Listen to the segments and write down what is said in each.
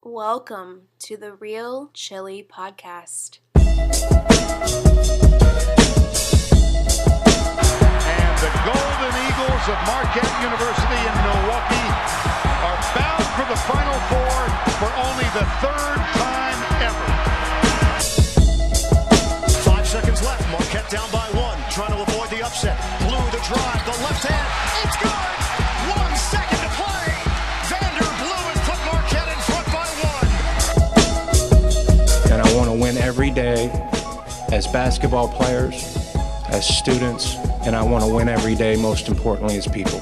Welcome to the Real Chili Podcast. And the Golden Eagles of Marquette University in Milwaukee are bound for the Final Four for only the third time ever. 5 seconds left. Marquette down by one, trying to avoid the upset. Blue the drive, the left hand. It's good. 1 second to play. Vander Blue has put Marquette in front by one. And I want to win every day as basketball players, as students, and I want to win every day, most importantly, as people.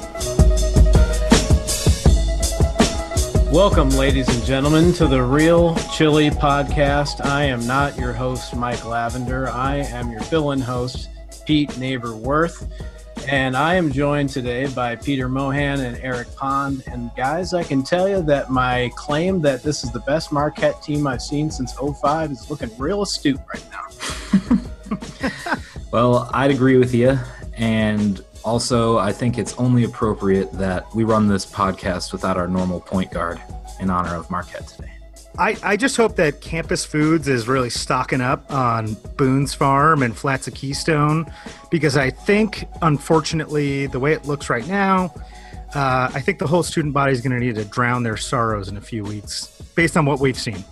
Welcome, ladies and gentlemen, to the Real Chili Podcast. I am not your host, Mike Lavender. I am your fill-in host, Pete Neighborworth. And I am joined today by Peter Mohan and Eric Pond. And guys, I can tell you that my claim that this is the best Marquette team I've seen since '05 is looking real astute right now. Well, I'd agree with you. And also, I think it's only appropriate that we run this podcast without our normal point guard in honor of Marquette today. I just hope that Campus Foods is really stocking up on Boone's Farm and Flats of Keystone, because I think, unfortunately, the way it looks right now, I think the whole student body is going to need to drown their sorrows in a few weeks, based on what we've seen.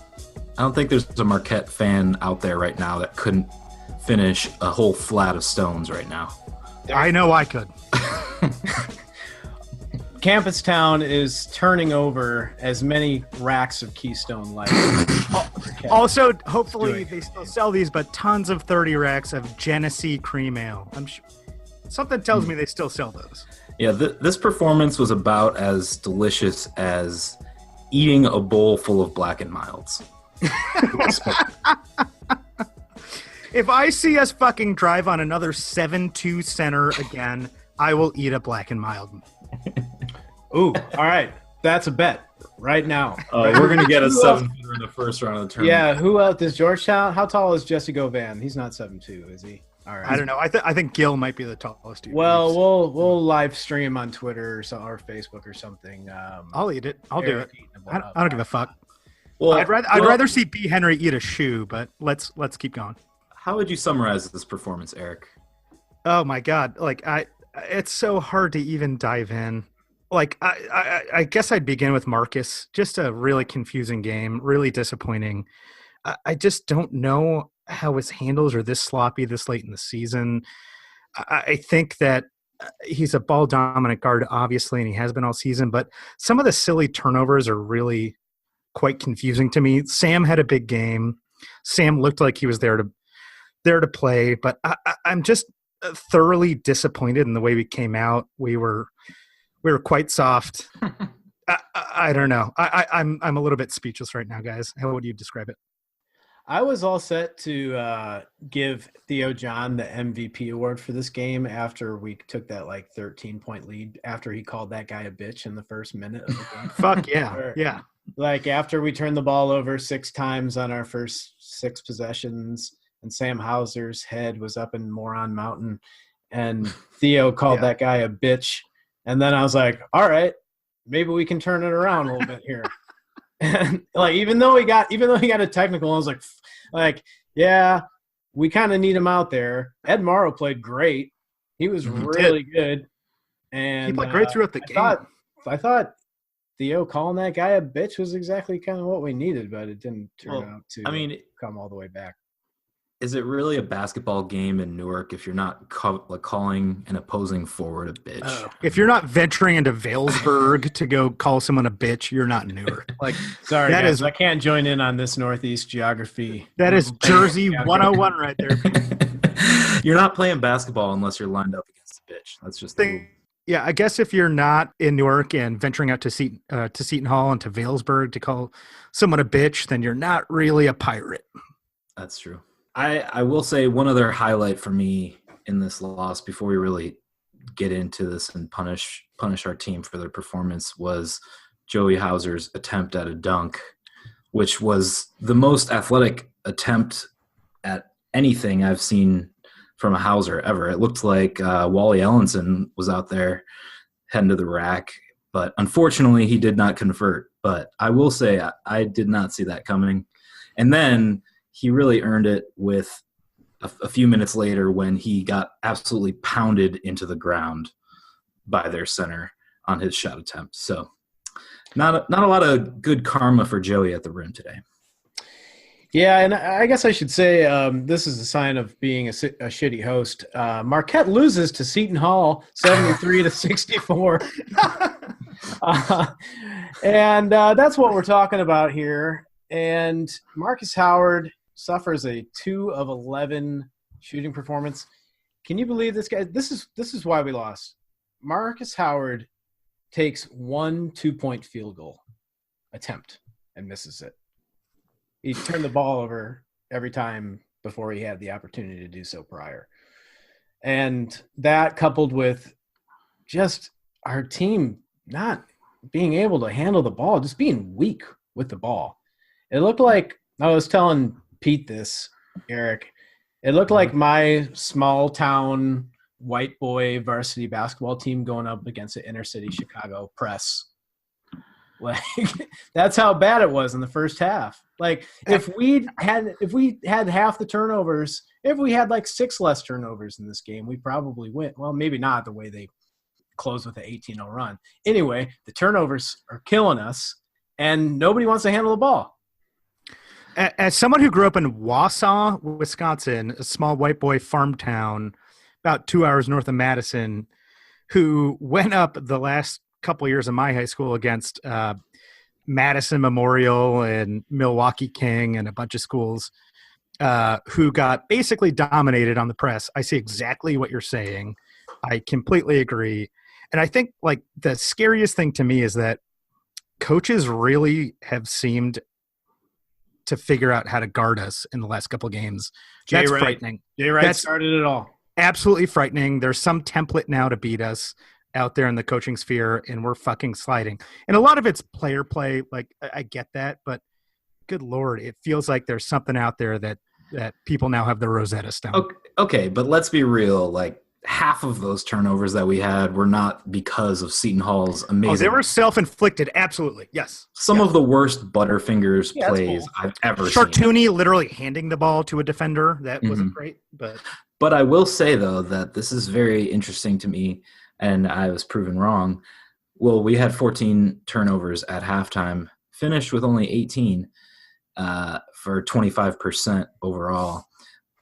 I don't think there's a Marquette fan out there right now that couldn't finish a whole flat of stones right now. I know I could. Campus Town is turning over as many racks of Keystone Light. Also, hopefully they still sell these, but tons of 30 racks of Genesee Cream Ale. I'm sure something tells me they still sell those. Yeah, this performance was about as delicious as eating a bowl full of Black and Milds. If I see us fucking drive on another 7-2 center again, I will eat a Black and Mild. Ooh, all right. That's a bet right now. We're going to get a 7-footer in the first round of the tournament. Yeah, who else does Georgetown? How tall is Jesse Govan? He's not 7'2", is he? All right. I don't know. I think Gil might be the tallest dude. Well, we'll live stream on Twitter or Facebook or something. I'll eat it. I'll do it. I I don't give a fuck. Well, I'd rather see B. Henry eat a shoe, but let's keep going. How would you summarize this performance, Eric? Oh my God! It's so hard to even dive in. I guess I'd begin with Marcus. Just a really confusing game, really disappointing. I just don't know how his handles are this sloppy this late in the season. I think that he's a ball dominant guard, obviously, and he has been all season. But some of the silly turnovers are really quite confusing to me. Sam had a big game. Sam looked like he was there to play, but I'm just thoroughly disappointed in the way we came out. We were quite soft. I don't know. I'm a little bit speechless right now, guys. How would you describe it? I was all set to give Theo John the MVP award for this game after we took that 13-point lead after he called that guy a bitch in the first minute of the game. Fuck yeah. Yeah. After we turned the ball over 6 times on our first 6 possessions, and Sam Hauser's head was up in Moron Mountain, and Theo called that guy a bitch. And then I was like, all right, maybe we can turn it around a little bit here. And even though he got a technical, I was like, yeah, we kind of need him out there. Ed Morrow played great. He was really good. And he played great throughout the game. I thought Theo calling that guy a bitch was exactly kind of what we needed, but it didn't turn out to come all the way back. Is it really a basketball game in Newark if you're not calling an opposing forward a bitch? If you're not venturing into Vailsburg to go call someone a bitch, you're not in Newark. Sorry, guys, I can't join in on this Northeast geography. That is Jersey 101 right there. You're not playing basketball unless you're lined up against a bitch. That's just the rule. Yeah, I guess if you're not in Newark and venturing out to Seton Hall and to Vailsburg to call someone a bitch, then you're not really a pirate. That's true. I will say one other highlight for me in this loss before we really get into this and punish our team for their performance was Joey Hauser's attempt at a dunk, which was the most athletic attempt at anything I've seen from a Hauser ever. It looked like Wally Ellenson was out there heading to the rack, but unfortunately he did not convert. But I will say I did not see that coming. And then he really earned it with a few minutes later when he got absolutely pounded into the ground by their center on his shot attempt. So not a lot of good karma for Joey at the rim today. Yeah, and I guess I should say this is a sign of being a shitty host. Marquette loses to Seton Hall 73-64. And that's what we're talking about here. And Marcus Howard suffers a 2 of 11 shooting performance. Can you believe this guy? This is why we lost. Marcus Howard takes 1 2-point field goal attempt and misses it. He turned the ball over every time before he had the opportunity to do so prior. And that coupled with just our team not being able to handle the ball, just being weak with the ball. It looked like, I was telling Pete this, Eric, it looked like my small town white boy varsity basketball team going up against the inner city Chicago press. Like, that's how bad it was in the first half. Like, if we had half the turnovers, if we had like 6 less turnovers in this game, we probably win. Well, maybe not the way they closed with an 18-0 run. Anyway, the turnovers are killing us, and nobody wants to handle the ball. As someone who grew up in Wausau, Wisconsin, a small white boy farm town about 2 hours north of Madison, who went up the last couple of years of my high school against Madison Memorial and Milwaukee King and a bunch of schools who got basically dominated on the press. I see exactly what you're saying. I completely agree. And I think like the scariest thing to me is that coaches really have seemed to figure out how to guard us in the last couple of games. That's frightening. Jay Wright started it all. Absolutely frightening. There's some template now to beat us out there in the coaching sphere, and we're fucking sliding. And a lot of it's player play. Like, I get that, but good Lord, it feels like there's something out there that people now have the Rosetta Stone. Okay, but let's be real. Like, half of those turnovers that we had were not because of Seton Hall's amazing. Oh, they were self-inflicted. Absolutely. Yes. Some of the worst Butterfingers plays I've ever seen. Chartouni literally handing the ball to a defender. That wasn't great. But I will say, though, that this is very interesting to me, and I was proven wrong. Well, we had 14 turnovers at halftime, finished with only 18 for 25% overall.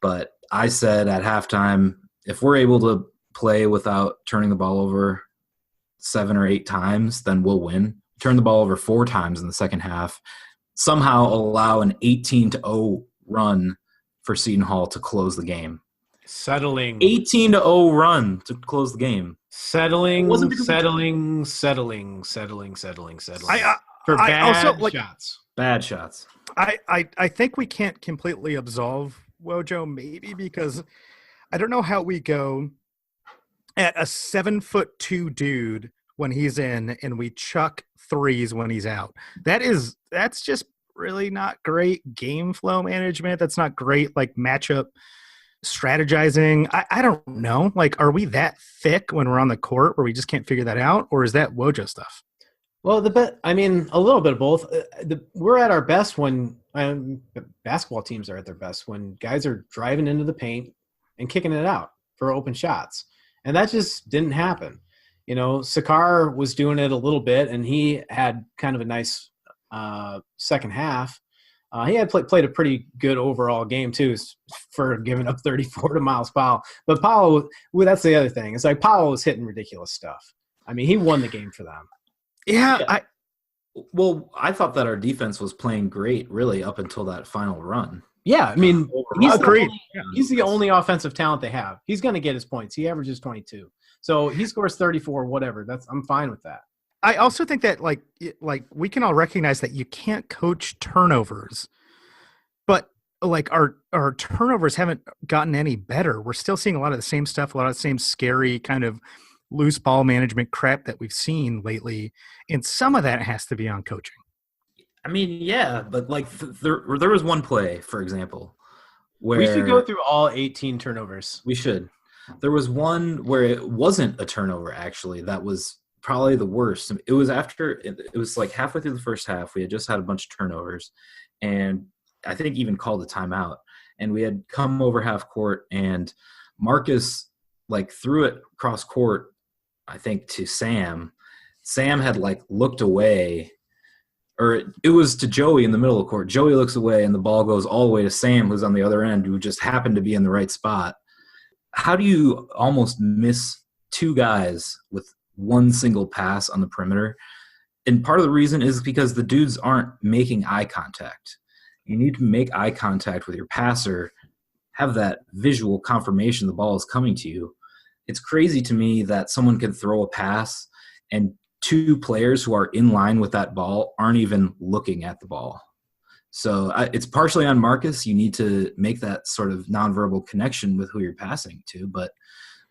But I said at halftime, if we're able to play without turning the ball over 7 or 8 times, then we'll win. Turn the ball over 4 times in the second half, somehow allow an 18-0 run for Seton Hall to close the game. 18-0 run to close the game. Settling. For bad shots. Bad shots. I think we can't completely absolve Wojo, maybe because I don't know how we go at a 7'2" dude when he's in and we chuck threes when he's out. That's just really not great game flow management. That's not great like matchup strategizing. I don't know. Like, are we that thick when we're on the court where we just can't figure that out, or is that Wojo stuff? Well, a little bit of both. We're at our best when basketball teams are at their best when guys are driving into the paint and kicking it out for open shots. And that just didn't happen. You know, Sakar was doing it a little bit, and he had kind of a nice second half. He had played a pretty good overall game, too, for giving up 34 to Miles Powell. But Powell, well, that's the other thing. It's like Powell was hitting ridiculous stuff. I mean, he won the game for them. Yeah. I thought that our defense was playing great, really, up until that final run. Yeah, I mean, he's the only offensive talent they have. He's going to get his points. He averages 22. So he scores 34, whatever. I'm fine with that. I also think that like we can all recognize that you can't coach turnovers, but like our turnovers haven't gotten any better. We're still seeing a lot of the same stuff, a lot of the same scary kind of loose ball management crap that we've seen lately. And some of that has to be on coaching. I mean, yeah, but like there was one play, for example, where we should go through all 18 turnovers. We should. There was one where it wasn't a turnover, actually, that was probably the worst. It was like halfway through the first half. We had just had a bunch of turnovers, and I think even called a timeout. And we had come over half court, and Marcus like threw it cross court, I think, to Sam. Sam had like looked away, or it was to Joey in the middle of the court. Joey looks away, and the ball goes all the way to Sam, who's on the other end, who just happened to be in the right spot. How do you almost miss two guys with one single pass on the perimeter? And part of the reason is because the dudes aren't making eye contact. You need to make eye contact with your passer, have that visual confirmation the ball is coming to you. It's crazy to me that someone can throw a pass and two players who are in line with that ball aren't even looking at the ball. So it's partially on Marcus. You need to make that sort of nonverbal connection with who you're passing to. But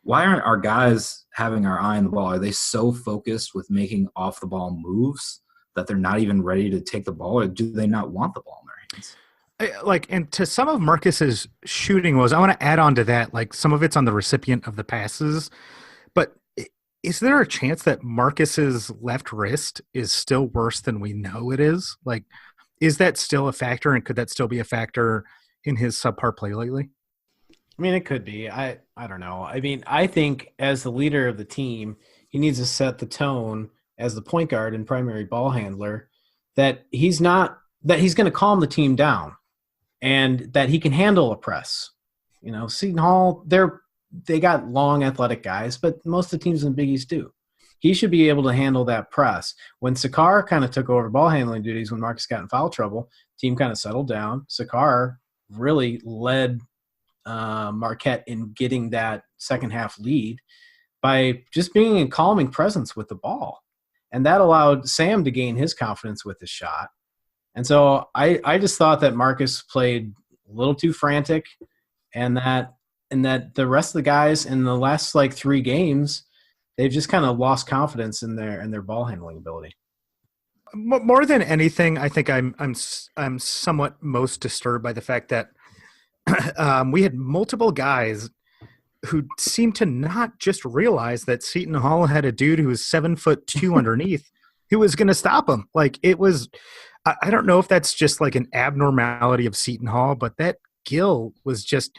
why aren't our guys having our eye on the ball? Are they so focused with making off-the-ball moves that they're not even ready to take the ball, or do they not want the ball in their hands? Like, and to some of Marcus's shooting I want to add on to that, like some of it's on the recipient of the passes, but is there a chance that Marcus's left wrist is still worse than we know it is? Like, is that still a factor, and could that still be a factor in his subpar play lately? I mean, it could be. I don't know. I mean, I think as the leader of the team, he needs to set the tone as the point guard and primary ball handler that he's going to calm the team down and that he can handle a press. You know, Seton Hall, they got long athletic guys, but most of the teams in the Big East do. He should be able to handle that press. When Sakar kind of took over ball handling duties when Marcus got in foul trouble, team kind of settled down. Sakar really led Marquette in getting that second half lead by just being a calming presence with the ball. And that allowed Sam to gain his confidence with the shot. And so I just thought that Marcus played a little too frantic, and that the rest of the guys in the last like 3 games, they've just kind of lost confidence in their ball handling ability. More than anything, I think I'm somewhat most disturbed by the fact that we had multiple guys who seemed to not just realize that Seton Hall had a dude who was 7'2" underneath who was going to stop him. Like, it was, I don't know if that's just like an abnormality of Seton Hall, but that Gill was just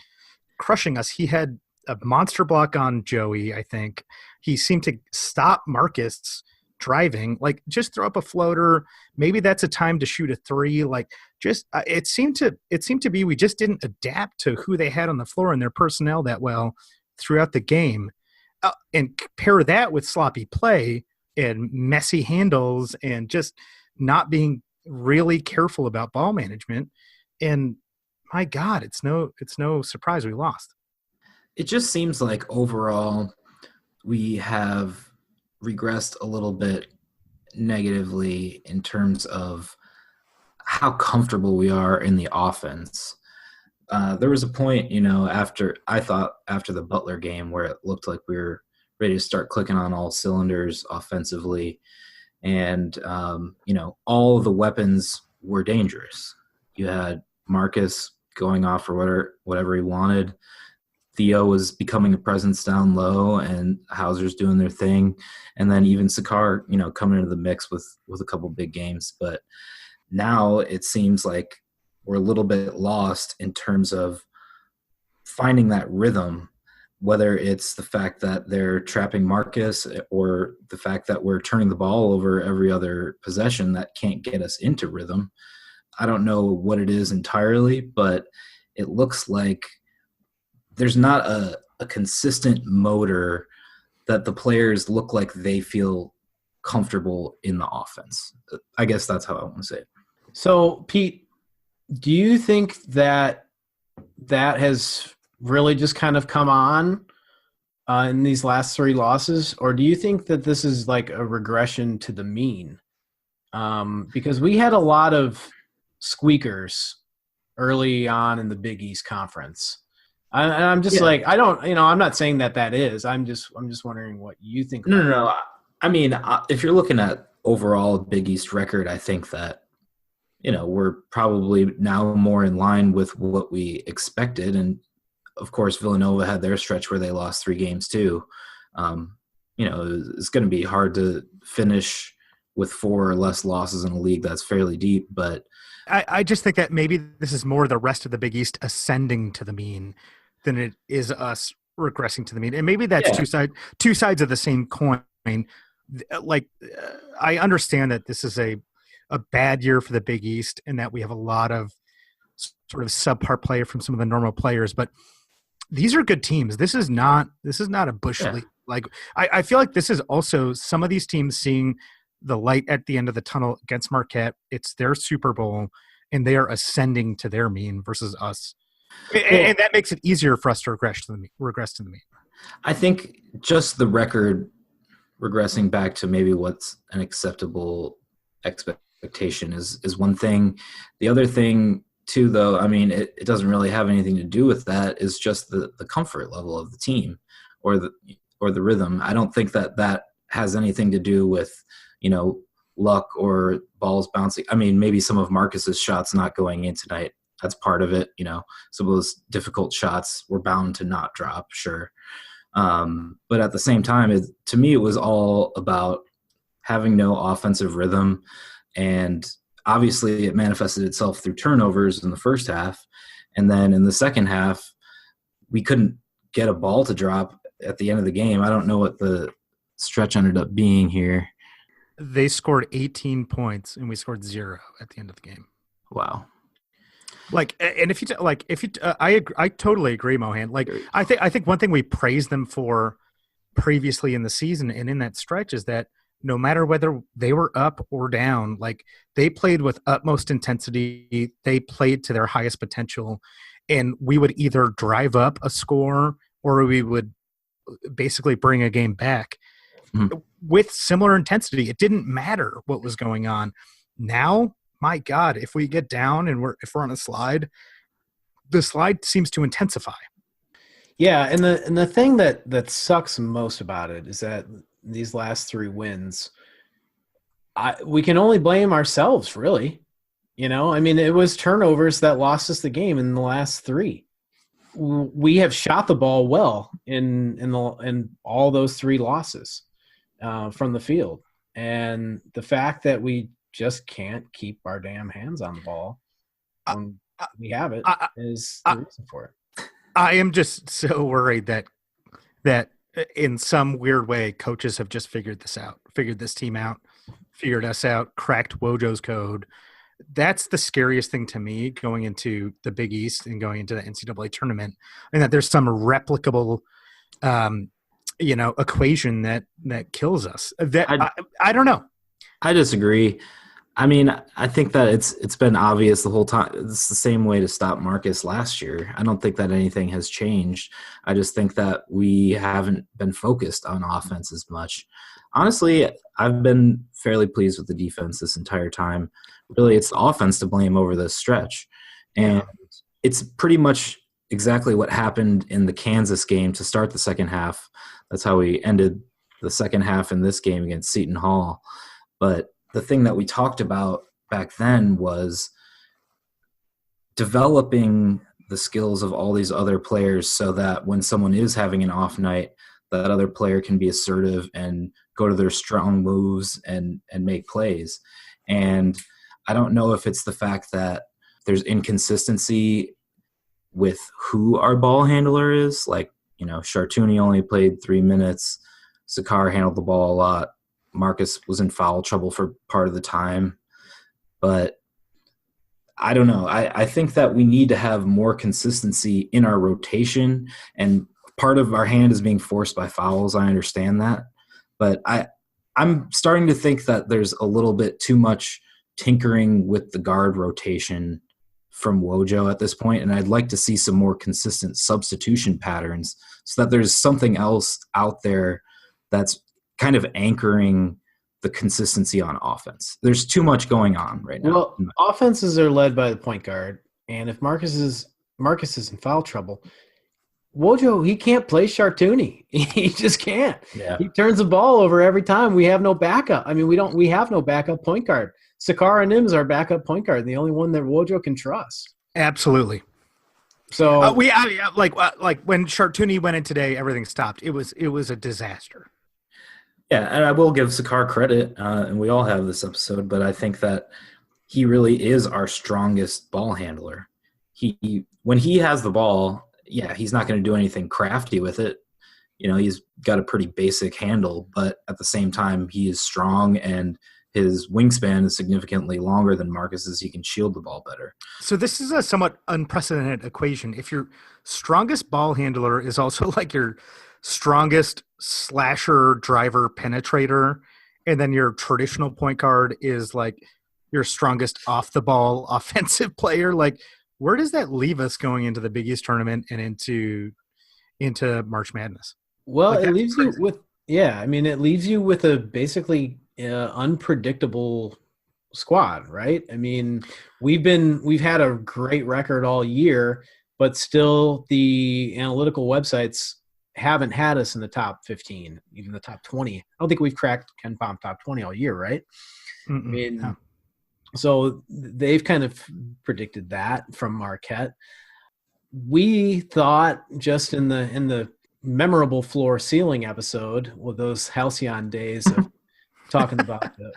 crushing us. He had a monster block on Joey, I think. He seemed to stop Marcus driving, like just throw up a floater. Maybe that's a time to shoot a 3. Like, just it seemed to be we just didn't adapt to who they had on the floor and their personnel that well throughout the game. And compare that with sloppy play and messy handles and just not being really careful about ball management. And my God, it's no surprise we lost. It just seems like overall we have regressed a little bit negatively in terms of how comfortable we are in the offense. There was a point, after the Butler game where it looked like we were ready to start clicking on all cylinders offensively. And, all of the weapons were dangerous. You had Marcus going off for whatever he wanted. Theo was becoming a presence down low, and Hauser's doing their thing. And then even Sakar, coming into the mix with a couple big games. But now it seems like we're a little bit lost in terms of finding that rhythm, whether it's the fact that they're trapping Marcus or the fact that we're turning the ball over every other possession that can't get us into rhythm. I don't know what it is entirely, but it looks like there's not a consistent motor that the players look like they feel comfortable in the offense. I guess that's how I want to say it. So, Pete, do you think that has really just kind of come on in these last 3 losses, or do you think that this is like a regression to the mean? Because we had a lot of squeakers early on in the Big East Conference. I'm just like, I don't, I'm not saying that is. I'm just wondering what you think. No. I mean, if you're looking at overall Big East record, I think that, we're probably now more in line with what we expected. And of course, Villanova had their stretch where they lost 3 games too. it's going to be hard to finish with 4 or less losses in a league that's fairly deep. But I just think that maybe this is more the rest of the Big East ascending to the mean than it is us regressing to the mean. And maybe that's two sides of the same coin. Like, I understand that this is a bad year for the Big East and that we have a lot of sort of subpar play from some of the normal players, but these are good teams. This is not a Bush League. Like, I feel like this is also some of these teams seeing the light at the end of the tunnel against Marquette. It's their Super Bowl, and they are ascending to their mean versus us. And that makes it easier for us to regress to the mean. I think just the record regressing back to maybe what's an acceptable expectation is one thing. The other thing, too, though, I mean, it doesn't really have anything to do with that, is just the comfort level of the team or the rhythm. I don't think that has anything to do with, luck or balls bouncing. I mean, maybe some of Marcus's shots not going in tonight, that's part of it. Some of those difficult shots were bound to not drop, sure. But at the same time, to me, it was all about having no offensive rhythm. And obviously it manifested itself through turnovers in the first half. And then in the second half, we couldn't get a ball to drop at the end of the game. I don't know what the stretch ended up being here. They scored 18 points and we scored 0 at the end of the game. Wow. Like, and I totally agree, Mohan. Like, I think one thing we praised them for previously in the season and in that stretch is that no matter whether they were up or down, like, they played with utmost intensity. They played to their highest potential, and we would either drive up a score or we would basically bring a game back with similar intensity. It didn't matter what was going on. Now, my God, if we get down and if we're on a slide, the slide seems to intensify. Yeah, and the thing that sucks most about it is that these last 3 wins, we can only blame ourselves, really. I mean, it was turnovers that lost us the game in the last 3. We have shot the ball well in all those 3 losses from the field, and the fact that we just can't keep our damn hands on the ball when we have it is the reason for it. I am just so worried that in some weird way, coaches have just figured this team out, figured us out, cracked Wojo's code. That's the scariest thing to me going into the Big East and going into the NCAA tournament, and that there's some replicable, equation that kills us. I don't know. I disagree. I mean, I think that it's been obvious the whole time. It's the same way to stop Marcus last year. I don't think that anything has changed. I just think that we haven't been focused on offense as much. Honestly, I've been fairly pleased with the defense this entire time. Really, it's the offense to blame over this stretch. And it's pretty much exactly what happened in the Kansas game to start the second half. That's how we ended the second half in this game against Seton Hall. But the thing that we talked about back then was developing the skills of all these other players so that when someone is having an off night, that other player can be assertive and go to their strong moves and make plays. And I don't know if it's the fact that there's inconsistency with who our ball handler is. Like, Chartouni only played 3 minutes. Sakar handled the ball a lot. Marcus was in foul trouble for part of the time. But I don't know. I think that we need to have more consistency in our rotation, and part of our hand is being forced by fouls. I understand that. But I'm starting to think that there's a little bit too much tinkering with the guard rotation from Wojo at this point, and I'd like to see some more consistent substitution patterns so that there's something else out there that's kind of anchoring the consistency on offense. There's too much going on right now. Well, offenses are led by the point guard, and if Marcus is in foul trouble, Wojo, he can't play Chartouni. He just can't. Yeah. He turns the ball over every time. We have no backup. I mean, we have no backup point guard. Sakara Nim's our backup point guard, the only one that Wojo can trust. Absolutely. So like when Chartouni went in today, everything stopped. It was a disaster. Yeah, and I will give Sakar credit, and we all have this episode, but I think that he really is our strongest ball handler. When he has the ball, yeah, he's not going to do anything crafty with it. He's got a pretty basic handle, but at the same time, he is strong, and his wingspan is significantly longer than Marcus's. He can shield the ball better. So this is a somewhat unprecedented equation. If your strongest ball handler is also like your strongest slasher, driver, penetrator, and then your traditional point guard is like your strongest off the ball offensive player, like where does that leave us going into the Big East tournament and into March Madness? Well, Like, it leaves you with it leaves you with a basically unpredictable squad, right? I mean, we've had a great record all year, but still the analytical websites haven't had us in the top 15, even the top 20. I don't think we've cracked Ken Pom top 20 all year, right? Mm-mm, I mean, no. So they've kind of predicted that from Marquette. We thought just in the memorable floor ceiling episode with those halcyon days of talking about the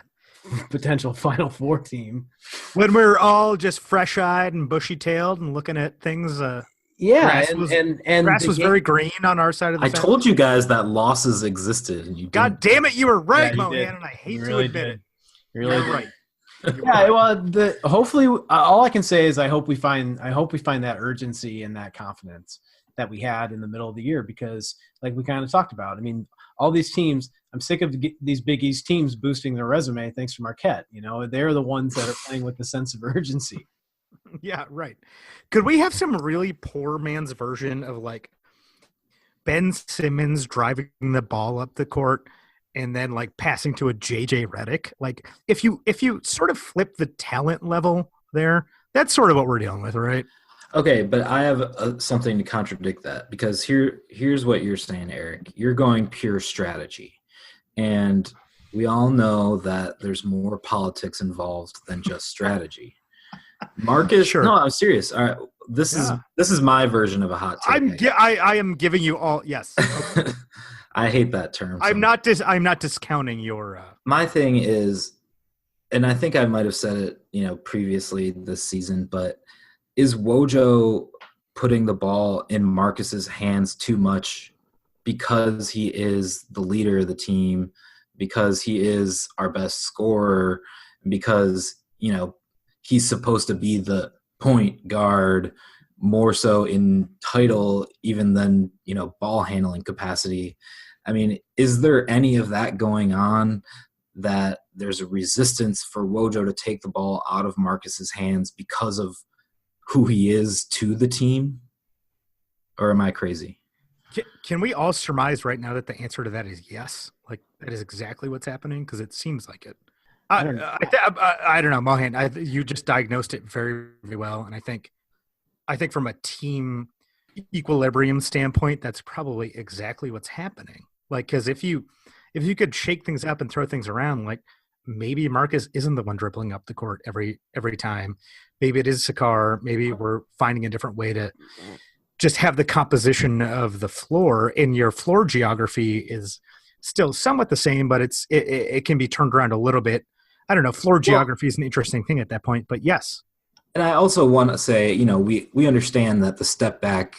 potential Final Four team, when we're all just fresh-eyed and bushy-tailed and looking at things. Grass was very green on our side of the I fence. told you guys that losses existed, and you God damn it, you were right, you Mohan, did. and I hate You to really admit did. it. You really You're did. right. Yeah, well, hopefully, all I can say is I hope we find that urgency and that confidence that we had in the middle of the year, because, like we kind of talked about, I mean, all these teams, I'm sick of these Big East teams boosting their resume thanks to Marquette. They're the ones that are playing with the sense of urgency. Yeah, right. Could we have some really poor man's version of like Ben Simmons driving the ball up the court and then like passing to a JJ Redick? Like if you sort of flip the talent level there, that's sort of what we're dealing with, right? Okay, but I have something to contradict that, because here's what you're saying, Eric. You're going pure strategy, and we all know that there's more politics involved than just strategy. Marcus, Sure. No, I'm serious. All right, this is my version of a hot take. I am giving you all yes. Okay. I hate that term. I'm not discounting your. My thing is, and I think I might have said it, previously this season, but is Wojo putting the ball in Marcus's hands too much because he is the leader of the team, because he is our best scorer, because he's supposed to be the point guard more so in title even than ball handling capacity? I mean, is there any of that going on, that there's a resistance for Wojo to take the ball out of Marcus's hands because of who he is to the team? Or am I crazy? Can we all surmise right now that the answer to that is yes? Like that is exactly what's happening, because it seems like it. I don't know, Mohan. You just diagnosed it very, very well, and I think from a team equilibrium standpoint, that's probably exactly what's happening. Like, because if you could shake things up and throw things around, like maybe Marcus isn't the one dribbling up the court every time. Maybe it is Sakar. Maybe we're finding a different way to just have the composition of the floor, and your floor geography is still somewhat the same, but it can be turned around a little bit. I don't know. Floor geography is an interesting thing at that point, but yes. And I also want to say, we understand that the step back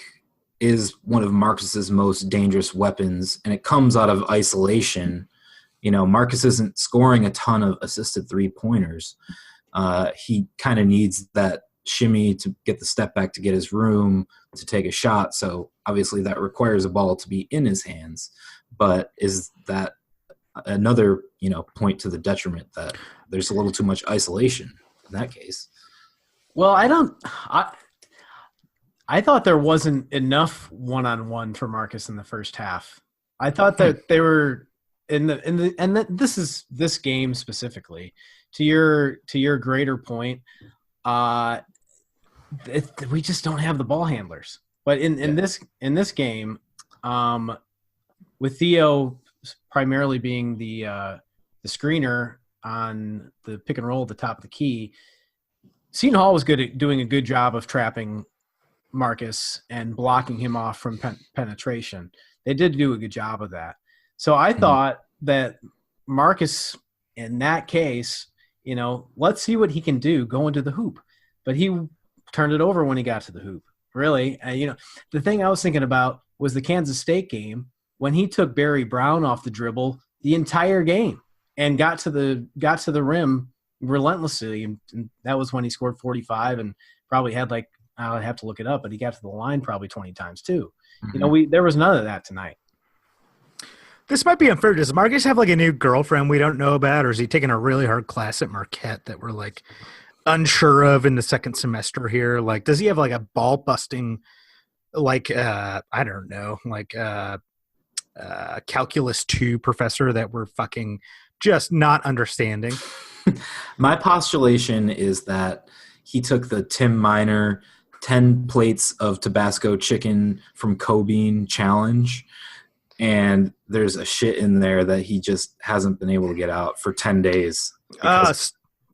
is one of Marcus's most dangerous weapons, and it comes out of isolation. Marcus isn't scoring a ton of assisted 3-pointers. He kind of needs that shimmy to get the step back, to get his room, to take a shot. So obviously that requires a ball to be in his hands. But is that another, point to the detriment that there's a little too much isolation in that case? Well, I thought there wasn't enough one-on-one for Marcus in the first half. I thought that they were this game specifically, to your greater point, we just don't have the ball handlers. But in this game, with Theo primarily being the screener on the pick and roll at the top of the key, Seton Hall was good at doing a good job of trapping Marcus and blocking him off from penetration. They did do a good job of that. So I thought that Marcus, in that case, let's see what he can do going to the hoop. But he turned it over when he got to the hoop. Really, the thing I was thinking about was the Kansas State game when he took Barry Brown off the dribble the entire game and got to the rim relentlessly, and that was when he scored 45 and probably had I'll have to look it up, but he got to the line probably 20 times too. Mm-hmm. There was none of that tonight. This might be unfair. Does Marcus have a new girlfriend we don't know about, or is he taking a really hard class at Marquette that we're unsure of in the second semester here? Does he have a ball busting, I don't know, calculus 2 professor that we're fucking just not understanding? My postulation is that he took the Tim Miner 10 plates of Tabasco chicken from Cobean challenge, and there's a shit in there that he just hasn't been able to get out for 10 days.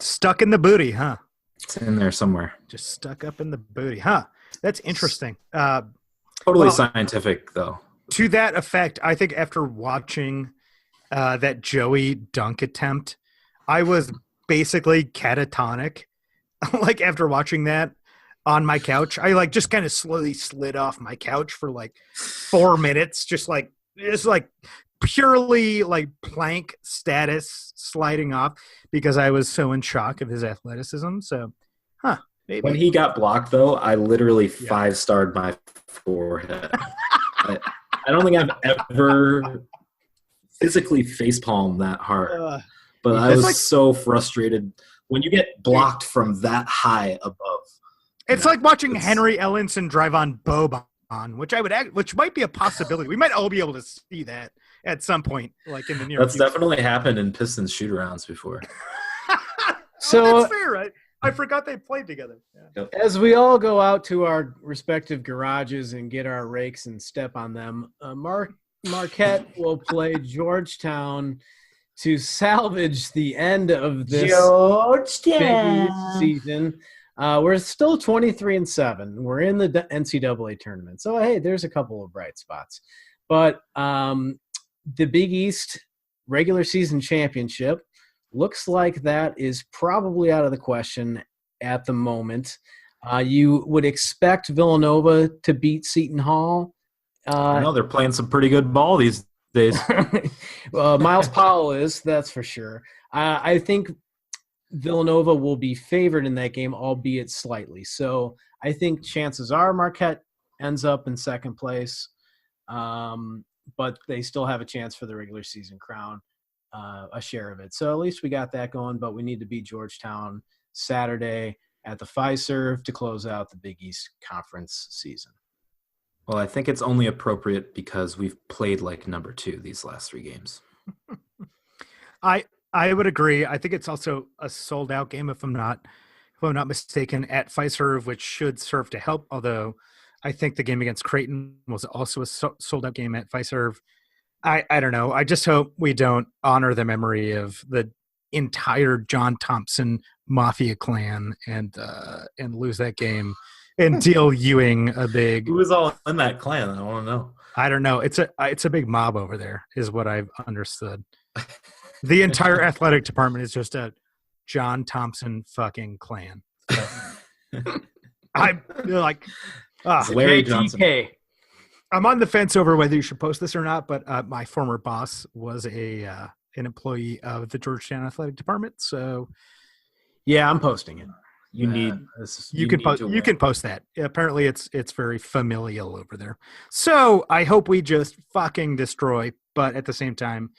Stuck in the booty, huh? It's in there somewhere. Just stuck up in the booty, huh? That's interesting. Totally scientific, though. To that effect, I think after watching that Joey dunk attempt, I was basically catatonic. After watching that on my couch, I just kind of slowly slid off my couch for 4 minutes, just purely plank status sliding off because I was so in shock of his athleticism. So, maybe. When he got blocked, though, I literally 5-starred my forehead. I don't think I've ever physically facepalmed that hard, but I was so frustrated when you get blocked from that high above. It's like watching Henry Ellenson drive on Boban, which might be a possibility. We might all be able to see that at some point, in the near That's future. definitely happened in Pistons shoot-arounds before. So that's fair, right? I forgot they played together. Yeah. As we all go out to our respective garages and get our rakes and step on them, Marquette will play Georgetown to salvage the end of this Big East season. We're still 23-7. We're in the NCAA tournament. So, hey, there's a couple of bright spots. But the Big East regular season championship looks like that is probably out of the question at the moment. You would expect Villanova to beat Seton Hall. I know they're playing some pretty good ball these days. Miles Powell is, that's for sure. I think Villanova will be favored in that game, albeit slightly. So I think chances are Marquette ends up in second place, but they still have a chance for the regular season crown, a share of it. So at least we got that going, but we need to beat Georgetown Saturday at the Fiserv to close out the Big East Conference season. Well, I think it's only appropriate because we've played number 2 these last 3 games. I would agree. I think it's also a sold-out game, if I'm not mistaken, at Fiserv, which should serve to help. Although I think the game against Creighton was also a sold-out game at Fiserv. I don't know. I just hope we don't honor the memory of the entire John Thompson Mafia clan and lose that game and deal Ewing a big. Who was all in that clan? I want to know. I don't know. It's a big mob over there, is what I've understood. The entire athletic department is just a John Thompson fucking clan. So, I'm Larry Johnson. I'm on the fence over whether you should post this or not, but my former boss was an employee of the Georgetown athletic department. So, yeah, I'm posting it. You can post that. Apparently, it's very familial over there. So I hope we just fucking destroy. But at the same time,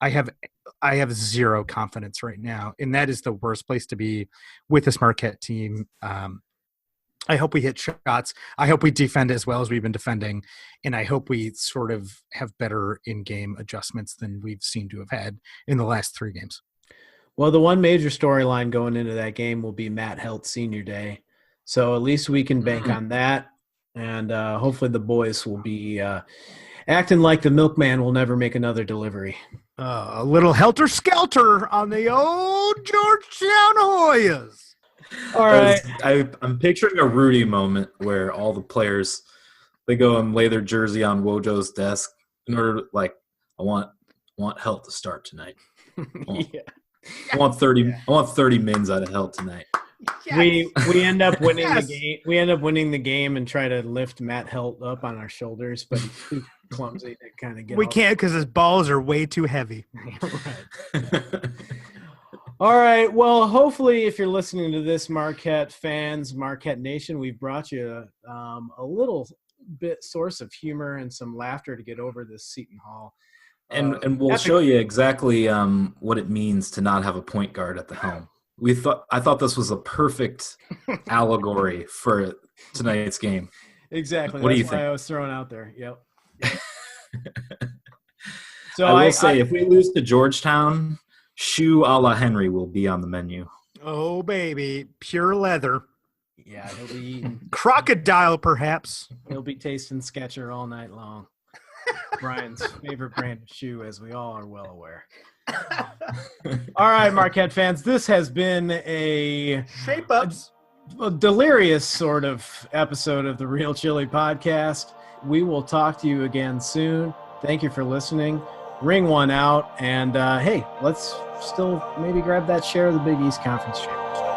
I have zero confidence right now, and that is the worst place to be with this Marquette team. I hope we hit shots. I hope we defend as well as we've been defending, and I hope we sort of have better in-game adjustments than we've seemed to have had in the last 3 games. Well, the one major storyline going into that game will be Matt Helt's senior day, so at least we can bank on that, and hopefully the boys will be acting like the milkman will never make another delivery. A little helter-skelter on the old Georgetown Hoyas. All right. I'm picturing a Rudy moment where all the players, they go and lay their jersey on Wojo's desk in order to, I want want Helt to start tonight. Yeah. I want 30 mins out of Helt tonight. Yes. We end up winning Yes. the game. We end up winning the game and try to lift Matt Helt up on our shoulders, but he's too clumsy to kind of get. We off. can't because his balls are way too heavy. Right. All right. Well, hopefully, if you're listening to this, Marquette fans, Marquette Nation, we've brought you a little bit source of humor and some laughter to get over this Seton Hall. And we'll show you exactly what it means to not have a point guard at the helm. I thought this was a perfect allegory for tonight's game. Exactly. What do you That's why think? I was throwing out there. Yep. So I will say, if we lose to Georgetown, shoe a la Henry will be on the menu. Oh, baby. Pure leather. Yeah, he'll be eating. Crocodile, perhaps. He'll be tasting Sketcher all night long. Brian's favorite brand of shoe, as we all are well aware. All right, Marquette fans, this has been a Shape-ups. a delirious sort of episode of the Real Chili Podcast. We will talk to you again soon. Thank you for listening. Ring one out, and hey, let's still maybe grab that share of the Big East Conference Championship.